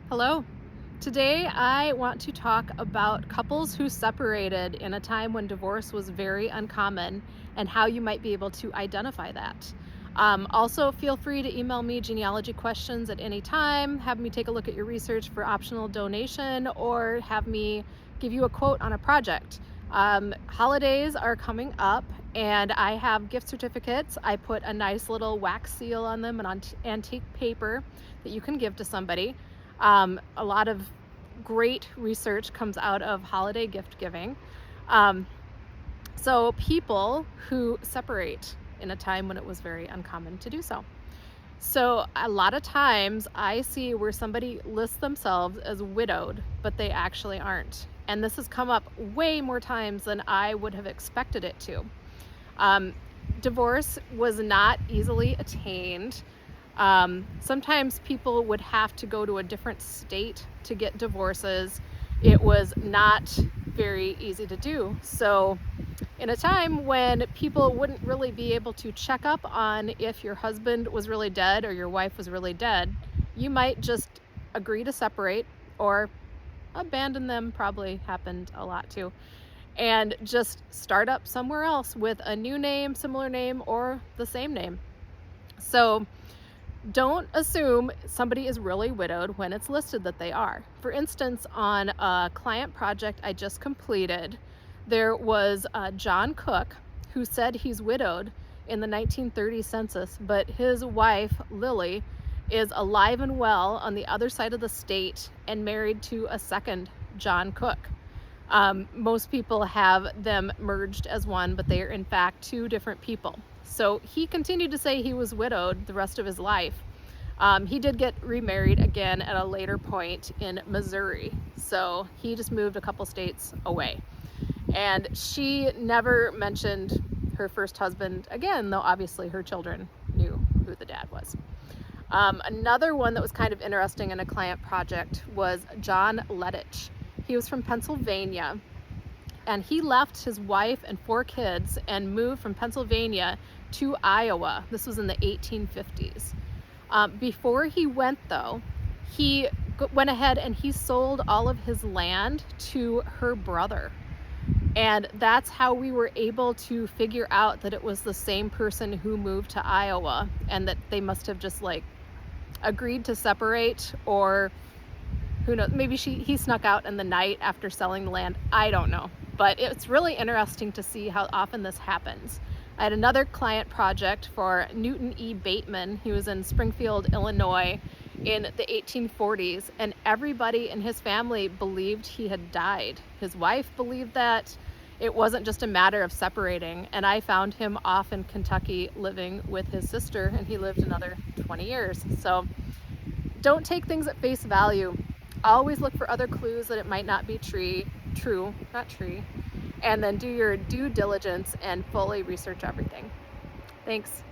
Hello. Today I want to talk about couples who separated in a time when divorce was very uncommon and how you might be able to identify that. Also, feel free to email me genealogy questions at any time, have me take a look at your research for optional donation, or have me give you a quote on a project. Holidays are coming up and I have gift certificates. I put a nice little wax seal on them and on antique paper that you can give to somebody. A lot of great research comes out of holiday gift giving. Um, so people who separate in a time when it was very uncommon to do so. So a lot of times I see where somebody lists themselves as widowed, but they actually aren't. And this has come up way more times than I would have expected it to. Um, Divorce was not easily attained. Sometimes people would have to go to a different state to get divorces. It was not very easy to do. So in a time when people wouldn't really be able to check up on if your husband was really dead or your wife was really dead, you might just agree to separate, or abandon them, probably happened a lot too, and just start up somewhere else with a new name, similar name, or the same name. So don't assume somebody is really widowed when it's listed that they are. For instance, on a client project I just completed, there was John Cook, who said he's widowed in the 1930 census, but his wife, Lily, is alive and well on the other side of the state and married to a second John Cook. Most people have them merged as one, but they are in fact two different people. So he continued to say he was widowed the rest of his life. He did get remarried again at a later point in Missouri. So he just moved a couple states away. And she never mentioned her first husband again, though obviously her children knew who the dad was. Another one that was kind of interesting in a client project was John Lettich. He was from Pennsylvania, and he left his wife and 4 kids and moved from Pennsylvania to Iowa. This was in the 1850s. Before he went, though, he went ahead and he sold all of his land to her brother. And that's how we were able to figure out that it was the same person who moved to Iowa, and that they must have just agreed to separate, or who knows, maybe he snuck out in the night after selling the land. I don't know. But it's really interesting to see how often this happens. I had another client project for Newton E. Bateman. He was in Springfield, Illinois in the 1840s, and everybody in his family believed he had died. His wife believed that. It wasn't just a matter of separating, and I found him off in Kentucky living with his sister, and he lived another 20 years. So don't take things at face value. Always look for other clues that it might not be true, and then do your due diligence and fully research everything. Thanks.